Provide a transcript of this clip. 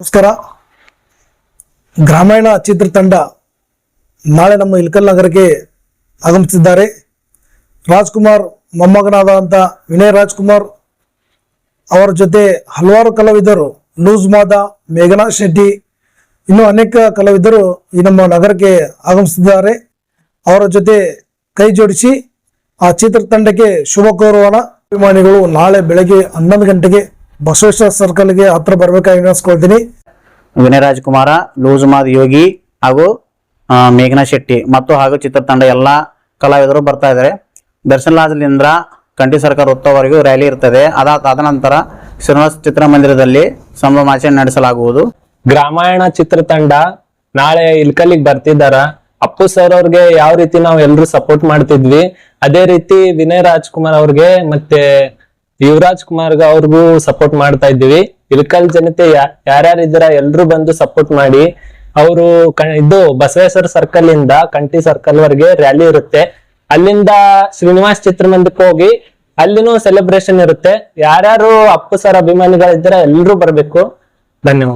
ನಮಸ್ಕಾರ. ಗ್ರಾಮೀಣ ಚಿತ್ರತಂಡ ನಾಳೆ ನಮ್ಮ ಇಳಕಲ್ ನಗರಕ್ಕೆ ಆಗಮಿಸಿದ್ದಾರೆ. ರಾಜ್ಕುಮಾರ್ ಮೊಮ್ಮಗನಾದಂಥ ವಿನಯ್ ರಾಜ್ಕುಮಾರ್ ಅವರ ಜೊತೆ ಹಲವಾರು ಕಲಾವಿದರು, ಲೂಸ್ ಮಾದ, ಮೇಘನಾ ಶೆಟ್ಟಿ, ಇನ್ನೂ ಅನೇಕ ಕಲಾವಿದರು ಈ ನಮ್ಮ ನಗರಕ್ಕೆ ಆಗಮಿಸಿದ್ದಾರೆ. ಅವರ ಜೊತೆ ಕೈ ಜೋಡಿಸಿ ಆ ಚಿತ್ರತಂಡಕ್ಕೆ ಶುಭ ಕೋರೋಣ. ಅಭಿಮಾನಿಗಳು ನಾಳೆ ಬೆಳಗ್ಗೆ 11 ಗಂಟೆಗೆ ಬಸವೇಶ್ವರ ಸರ್ಕಲ್ಗೆ ಹತ್ರ ಬರಬೇಕಾಗಿ ವಿನಂತಿಸ್ಕೊಳ್ತೀನಿ. ವಿನಯ್ ರಾಜ್ಕುಮಾರ, ಲೂಸ್ ಮಾದ್ ಯೋಗಿ ಹಾಗೂ ಮೇಘನಾ ಶೆಟ್ಟಿ ಮತ್ತು ಹಾಗೂ ಚಿತ್ರತಂಡ ಎಲ್ಲಾ ಕಲಾವಿದರು ಬರ್ತಾ ಇದ್ದಾರೆ. ದರ್ಶನ್ ಲಾಜ್ಲಿಂದ ಕಂಠಿ ಸರ್ಕಾರ ವೃತ್ತವರೆಗೂ ರ್ಯಾಲಿ ಇರ್ತದೆ. ಅದಾದ ನಂತರ ಶ್ರೀನಿವಾಸ ಚಿತ್ರಮಂದಿರದಲ್ಲಿ ಸಂಭ್ರಮಾಚರಣೆ ನಡೆಸಲಾಗುವುದು. ಗ್ರಾಮಾಯಣ ಚಿತ್ರತಂಡ ನಾಳೆ ಇಲ್ಕಲ್ಲಿಗೆ ಬರ್ತಿದ್ದಾರ. ಅಪ್ಪು ಸರ್ ಅವ್ರಿಗೆ ಯಾವ ರೀತಿ ನಾವು ಎಲ್ರು ಸಪೋರ್ಟ್ ಮಾಡ್ತಿದ್ವಿ, ಅದೇ ರೀತಿ ವಿನಯ್ ರಾಜ್ಕುಮಾರ್ ಅವ್ರಿಗೆ ಮತ್ತೆ ಯುವರಾಜ್ ಕುಮಾರ್ ಅವ್ರಿಗೂ ಸಪೋರ್ಟ್ ಮಾಡ್ತಾ ಇದ್ದೀವಿ. ಇಲ್ಕಲ್ ಜನತೆ ಯಾರ್ಯಾರು ಇದ್ದೀರ ಎಲ್ರು ಬಂದು ಸಪೋರ್ಟ್ ಮಾಡಿ. ಅವರು ಇದು ಬಸವೇಶ್ವರ ಸರ್ಕಲ್ ಇಂದ ಕಂಠಿ ಸರ್ಕಲ್ ವರೆಗೆ ರ್ಯಾಲಿ ಇರುತ್ತೆ. ಅಲ್ಲಿಂದ ಶ್ರೀನಿವಾಸ್ ಚಿತ್ರಮಂದಿರಕ್ಕೆ ಹೋಗಿ ಅಲ್ಲಿನೂ ಸೆಲೆಬ್ರೇಷನ್ ಇರುತ್ತೆ. ಯಾರ್ಯಾರು ಅಪ್ಪು ಸರ್ ಅಭಿಮಾನಿಗಳಿದ್ದೀರ ಎಲ್ರು ಬರ್ಬೇಕು. ಧನ್ಯವಾದ.